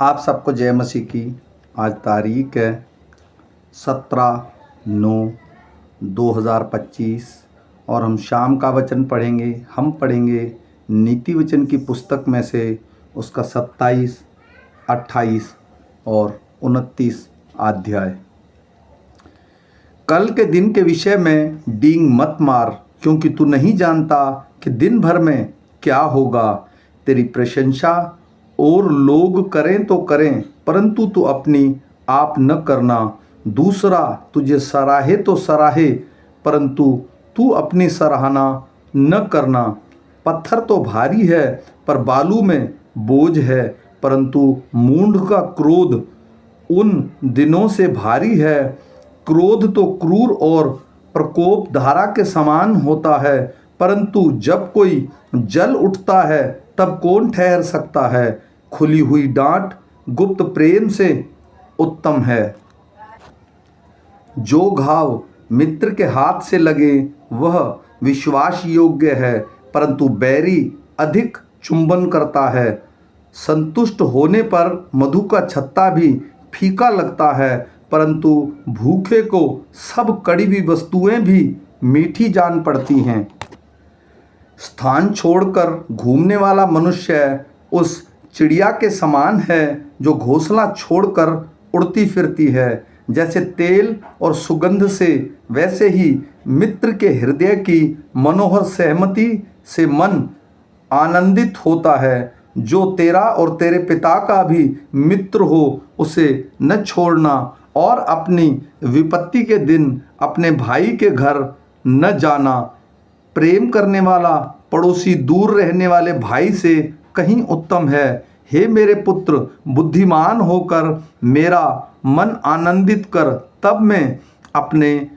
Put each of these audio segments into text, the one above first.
आप सबको जय मसीह की। आज तारीख है 17/9/2025 और हम शाम का वचन पढ़ेंगे। हम पढ़ेंगे नीति वचन की पुस्तक में से उसका 27, 28 और 29 अध्याय। कल के दिन के विषय में डींग मत मार, क्योंकि तू नहीं जानता कि दिन भर में क्या होगा। तेरी प्रशंसा और लोग करें तो करें, परंतु तू अपनी आप न करना। दूसरा तुझे सराहे तो सराहे, परंतु तू अपनी सराहना न करना। पत्थर तो भारी है पर बालू में बोझ है, परंतु मूढ़ का क्रोध उन दिनों से भारी है। क्रोध तो क्रूर और प्रकोप धारा के समान होता है, परंतु जब कोई जल उठता है तब कौन ठहर सकता है। खुली हुई डांट गुप्त प्रेम से उत्तम है। जो घाव मित्र के हाथ से लगे वह विश्वास योग्य है, परंतु बैरी अधिक चुंबन करता है। संतुष्ट होने पर मधु का छत्ता भी फीका लगता है, परंतु भूखे को सब कड़ी हुई वस्तुएं भी मीठी जान पड़ती हैं। स्थान छोड़कर घूमने वाला मनुष्य उस चिड़िया के समान है जो घोंसला छोड़कर उड़ती फिरती है। जैसे तेल और सुगंध से, वैसे ही मित्र के हृदय की मनोहर सहमति से मन आनंदित होता है। जो तेरा और तेरे पिता का भी मित्र हो उसे न छोड़ना, और अपनी विपत्ति के दिन अपने भाई के घर न जाना। प्रेम करने वाला पड़ोसी दूर रहने वाले भाई से कहीं उत्तम है। हे मेरे पुत्र, बुद्धिमान होकर मेरा मन आनंदित कर, तब मैं अपने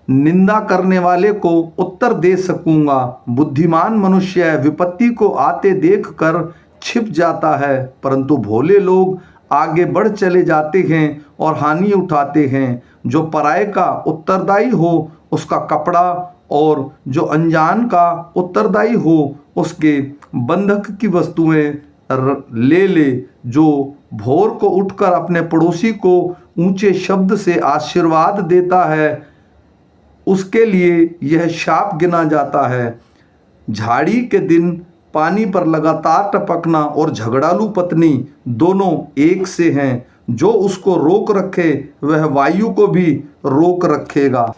निंदा करने वाले को उत्तर दे सकूंगा। बुद्धिमान मनुष्य विपत्ति को आते देखकर छिप जाता है, परंतु भोले लोग आगे बढ़ चले जाते हैं और हानि उठाते हैं। जो पराये का उत्तरदायी हो उसका कपड़ा, और जो अनजान का उत्तरदायी हो उसके बंधक की वस्तुएं ले ले। जो भोर को उठकर अपने पड़ोसी को ऊंचे शब्द से आशीर्वाद देता है, उसके लिए यह शाप गिना जाता है। झाड़ी के दिन पानी पर लगातार टपकना और झगड़ालू पत्नी दोनों एक से हैं। जो उसको रोक रखे वह वायु को भी रोक रखेगा,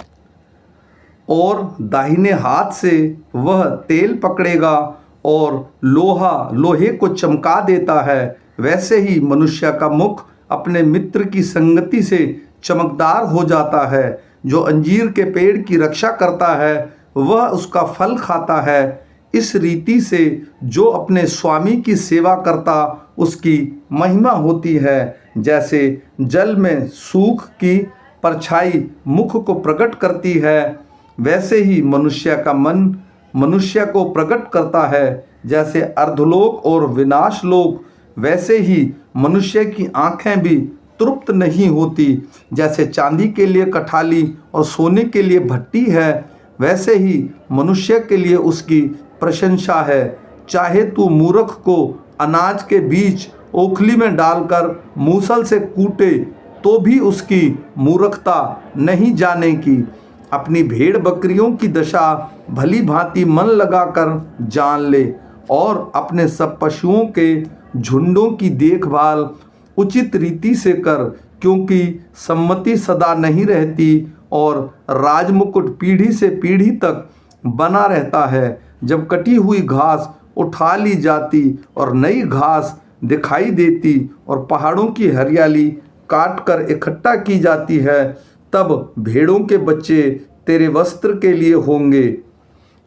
और दाहिने हाथ से वह तेल पकड़ेगा और लोहा लोहे को चमका देता है। वैसे ही मनुष्य का मुख अपने मित्र की संगति से चमकदार हो जाता है। जो अंजीर के पेड़ की रक्षा करता है वह उसका फल खाता है। इस रीति से जो अपने स्वामी की सेवा करता उसकी महिमा होती है। जैसे जल में सूख की परछाई मुख को प्रकट करती है, वैसे ही मनुष्य का मन मनुष्य को प्रकट करता है। जैसे अर्धलोक और विनाशलोक, वैसे ही मनुष्य की आंखें भी तृप्त नहीं होती। जैसे चांदी के लिए कठाली और सोने के लिए भट्टी है, वैसे ही मनुष्य के लिए उसकी प्रशंसा है। चाहे तू मूर्ख को अनाज के बीच ओखली में डालकर मूसल से कूटे, तो भी उसकी मूर्खता नहीं जाने की। अपनी भेड़ बकरियों की दशा भली भांति मन लगाकर जान ले, और अपने सब पशुओं के झुंडों की देखभाल उचित रीति से कर, क्योंकि सम्मति सदा नहीं रहती और राजमुकुट पीढ़ी से पीढ़ी तक बना रहता है। जब कटी हुई घास उठा ली जाती और नई घास दिखाई देती और पहाड़ों की हरियाली काटकर इकट्ठा की जाती है, तब भेड़ों के बच्चे तेरे वस्त्र के लिए होंगे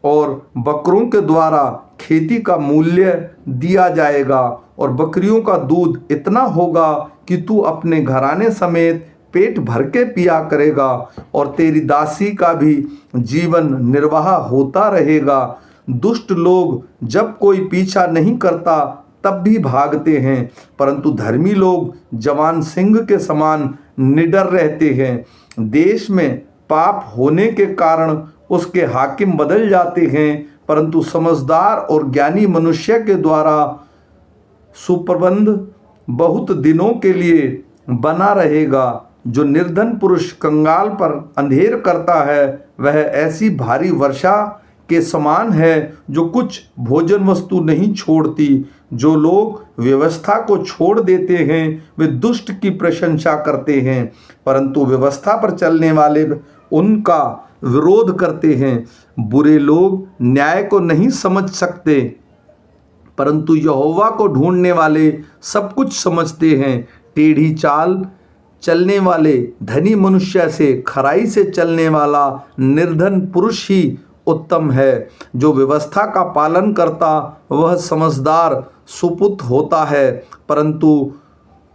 और बकरों के द्वारा खेती का मूल्य दिया जाएगा। और बकरियों का दूध इतना होगा कि तू अपने घराने समेत पेट भर के पिया करेगा, और तेरी दासी का भी जीवन निर्वाह होता रहेगा। दुष्ट लोग जब कोई पीछा नहीं करता तब भी भागते हैं, परंतु धर्मी लोग जवान सिंह के समान निडर रहते हैं। देश में पाप होने के कारण उसके हाकिम बदल जाते हैं, परंतु समझदार और ज्ञानी मनुष्य के द्वारा सुप्रबंध बहुत दिनों के लिए बना रहेगा। जो निर्धन पुरुष कंगाल पर अंधेर करता है वह ऐसी भारी वर्षा के समान है जो कुछ भोजन वस्तु नहीं छोड़ती। जो लोग व्यवस्था को छोड़ देते हैं वे दुष्ट की प्रशंसा करते हैं, परंतु व्यवस्था पर चलने वाले उनका विरोध करते हैं। बुरे लोग न्याय को नहीं समझ सकते, परंतु यहोवा को ढूंढने वाले सब कुछ समझते हैं। टेढ़ी चाल चलने वाले धनी मनुष्य से खराई से चलने वाला निर्धन पुरुष ही उत्तम है। जो व्यवस्था का पालन करता वह समझदार सुपुत्र होता है, परंतु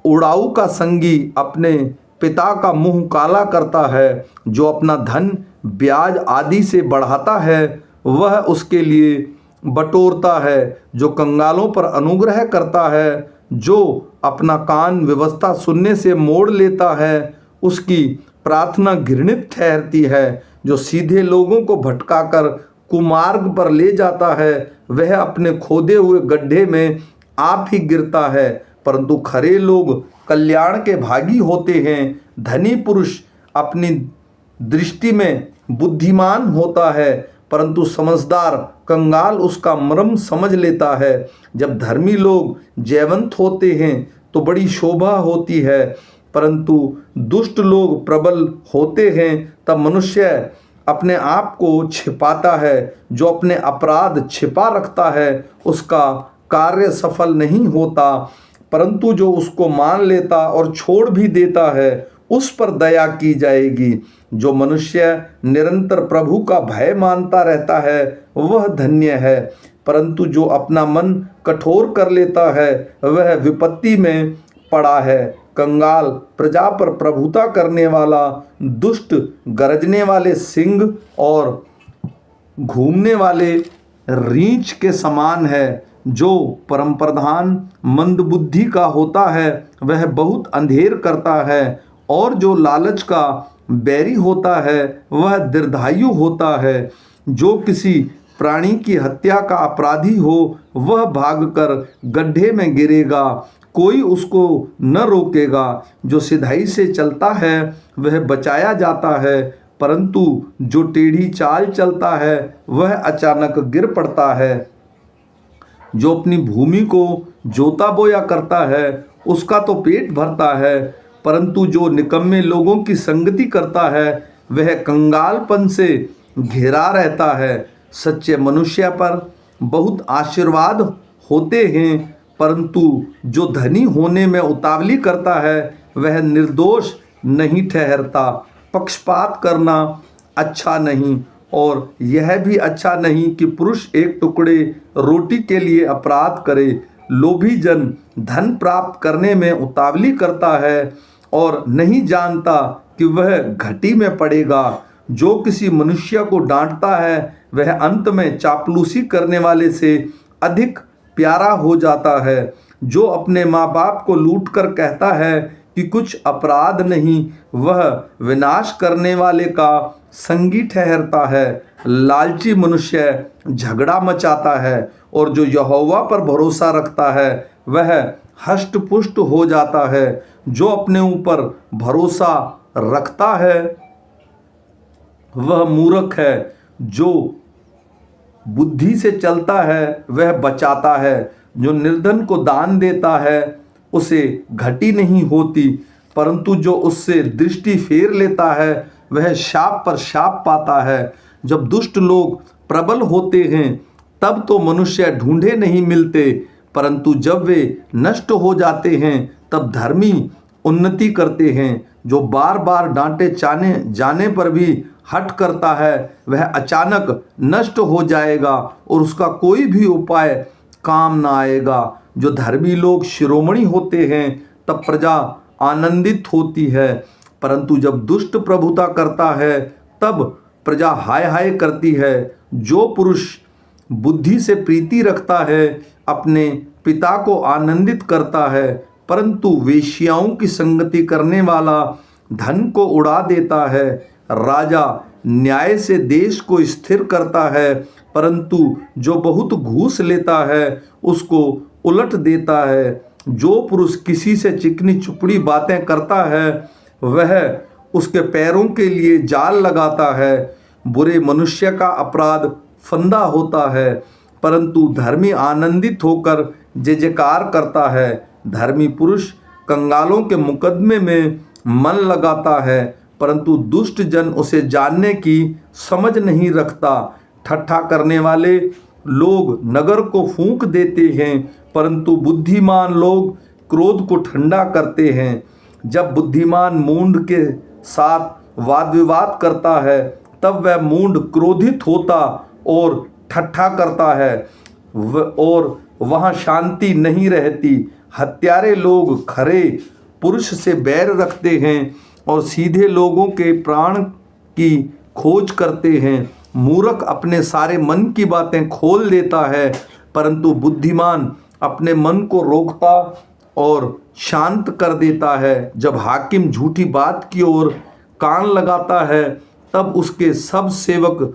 उड़ाऊ का संगी अपने पिता का मुंह काला करता है। जो अपना धन ब्याज आदि से बढ़ाता है वह उसके लिए बटोरता है। जो कंगालों पर अनुग्रह करता है, जो अपना कान व्यवस्था सुनने से मोड़ लेता है, उसकी प्रार्थना घृणित ठहरती है। जो सीधे लोगों को भटकाकर कुमार्ग पर ले जाता है वह अपने खोदे हुए गड्ढे में आप ही गिरता है, परंतु खरे लोग कल्याण के भागी होते हैं। धनी पुरुष अपनी दृष्टि में बुद्धिमान होता है, परंतु समझदार कंगाल उसका मर्म समझ लेता है। जब धर्मी लोग जयवंत होते हैं तो बड़ी शोभा होती है, परंतु दुष्ट लोग प्रबल होते हैं तब मनुष्य अपने आप को छिपाता है। जो अपने अपराध छिपा रखता है उसका कार्य सफल नहीं होता, परंतु जो उसको मान लेता और छोड़ भी देता है उस पर दया की जाएगी। जो मनुष्य निरंतर प्रभु का भय मानता रहता है वह धन्य है, परंतु जो अपना मन कठोर कर लेता है वह विपत्ति में पड़ा है। कंगाल प्रजा पर प्रभुता करने वाला दुष्ट गरजने वाले सिंह और घूमने वाले रीछ के समान है। जो परम प्रधान मंदबुद्धि का होता है वह बहुत अंधेर करता है, और जो लालच का बैरी होता है वह दीर्घायु होता है। जो किसी प्राणी की हत्या का अपराधी हो वह भागकर गड्ढे में गिरेगा, कोई उसको न रोकेगा। जो सिधाई से चलता है वह बचाया जाता है, परंतु जो टेढ़ी चाल चलता है वह अचानक गिर पड़ता है। जो अपनी भूमि को जोता बोया करता है उसका तो पेट भरता है, परंतु जो निकम्मे लोगों की संगति करता है वह कंगालपन से घिरा रहता है। सच्चे मनुष्य पर बहुत आशीर्वाद होते हैं, परंतु जो धनी होने में उतावली करता है वह निर्दोष नहीं ठहरता। पक्षपात करना अच्छा नहीं, और यह भी अच्छा नहीं कि पुरुष एक टुकड़े रोटी के लिए अपराध करे। लोभी जन धन प्राप्त करने में उतावली करता है और नहीं जानता कि वह घटी में पड़ेगा। जो किसी मनुष्य को डांटता है वह अंत में चापलूसी करने वाले से अधिक प्यारा हो जाता है। जो अपने माँ बाप को लूटकर कहता है कि कुछ अपराध नहीं, वह विनाश करने वाले का संगी ठहरता है। लालची मनुष्य झगड़ा मचाता है, और जो यहोवा पर भरोसा रखता है वह हष्ट पुष्ट हो जाता है। जो अपने ऊपर भरोसा रखता है वह मूर्ख है, जो बुद्धि से चलता है वह बचाता है। जो निर्धन को दान देता है उसे घटी नहीं होती, परंतु जो उससे दृष्टि फेर लेता है वह शाप पर शाप पाता है। जब दुष्ट लोग प्रबल होते हैं तब तो मनुष्य ढूंढे नहीं मिलते, परंतु जब वे नष्ट हो जाते हैं तब धर्मी उन्नति करते हैं। जो बार बार डांटे जाने पर भी हट करता है वह अचानक नष्ट हो जाएगा और उसका कोई भी उपाय काम ना आएगा। जो धर्मी लोग शिरोमणि होते हैं तब प्रजा आनंदित होती है, परंतु जब दुष्ट प्रभुता करता है तब प्रजा हाय हाय करती है। जो पुरुष बुद्धि से प्रीति रखता है अपने पिता को आनंदित करता है, परंतु वेश्याओं की संगति करने वाला धन को उड़ा देता है। राजा न्याय से देश को स्थिर करता है, परंतु जो बहुत घूस लेता है उसको उलट देता है। जो पुरुष किसी से चिकनी चुपड़ी बातें करता है वह उसके पैरों के लिए जाल लगाता है। बुरे मनुष्य का अपराध फंदा होता है, परंतु धर्मी आनंदित होकर जय जयकार करता है। धर्मी पुरुष कंगालों के मुकदमे में मन लगाता है, परंतु दुष्ट जन उसे जानने की समझ नहीं रखता। ठट्ठा करने वाले लोग नगर को फूंक देते हैं, परंतु बुद्धिमान लोग क्रोध को ठंडा करते हैं। जब बुद्धिमान मूढ़ के साथ वाद विवाद करता है, तब वह मूढ़ क्रोधित होता और ठट्ठा करता है और वहाँ शांति नहीं रहती। हत्यारे लोग खरे पुरुष से बैर रखते हैं और सीधे लोगों के प्राण की खोज करते हैं। मूर्ख अपने सारे मन की बातें खोल देता है, परंतु बुद्धिमान अपने मन को रोकता और शांत कर देता है। जब हाकिम झूठी बात की ओर कान लगाता है, तब उसके सब सेवक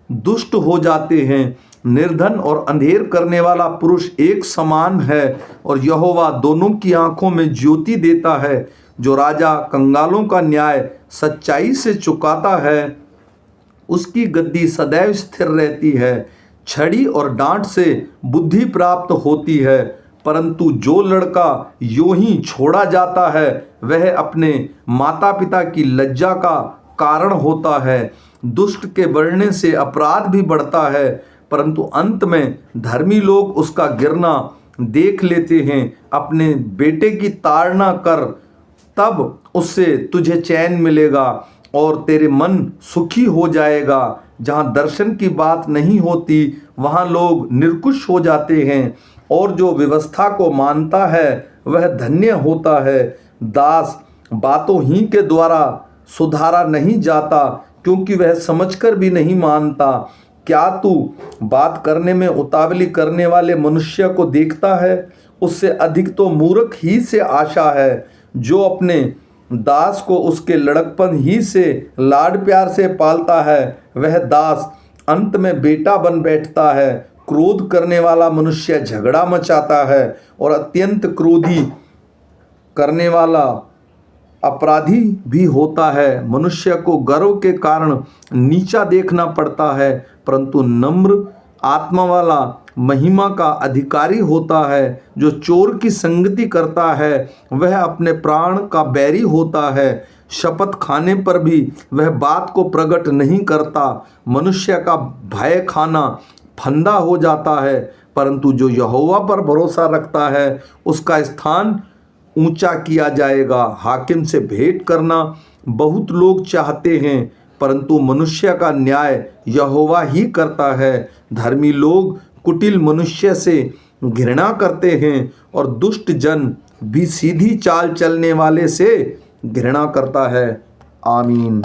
दुष्ट हो जाते हैं। निर्धन और अंधेर करने वाला पुरुष एक समान है और यहोवा दोनों की आंखों में ज्योति देता है। जो राजा कंगालों का न्याय सच्चाई से चुकाता है, उसकी गद्दी सदैव स्थिर रहती है। छड़ी और डांट से बुद्धि प्राप्त होती है, परंतु जो लड़का यूं ही छोड़ा जाता है वह अपने माता पिता की लज्जा का कारण होता है। दुष्ट के बढ़ने से अपराध भी बढ़ता है, परंतु अंत में धर्मी लोग उसका गिरना देख लेते हैं। अपने बेटे की ताड़ना कर, तब उससे तुझे चैन मिलेगा और तेरे मन सुखी हो जाएगा। जहाँ दर्शन की बात नहीं होती वहाँ लोग निर्कुश हो जाते हैं, और जो व्यवस्था को मानता है वह धन्य होता है। दास बातों ही के द्वारा सुधारा नहीं जाता, क्योंकि वह समझकर भी नहीं मानता। क्या तू बात करने में उतावली करने वाले मनुष्य को देखता है? उससे अधिक तो मूर्ख ही से आशा है। जो अपने दास को उसके लड़कपन ही से लाड प्यार से पालता है, वह दास अंत में बेटा बन बैठता है। क्रोध करने वाला मनुष्य झगड़ा मचाता है और अत्यंत क्रोधी करने वाला अपराधी भी होता है। मनुष्य को गर्व के कारण नीचा देखना पड़ता है, परंतु नम्र आत्मा वाला महिमा का अधिकारी होता है। जो चोर की संगति करता है वह अपने प्राण का बैरी होता है। शपथ खाने पर भी वह बात को प्रकट नहीं करता। मनुष्य का भय खाना फंदा हो जाता है, परंतु जो यहोवा पर भरोसा रखता है उसका स्थान ऊंचा किया जाएगा। हाकिम से भेंट करना बहुत लोग चाहते हैं, परंतु मनुष्य का न्याय यहोवा ही करता है। धर्मी लोग कुटिल मनुष्य से घृणा करते हैं और दुष्ट जन भी सीधी चाल चलने वाले से घृणा करता है। आमीन।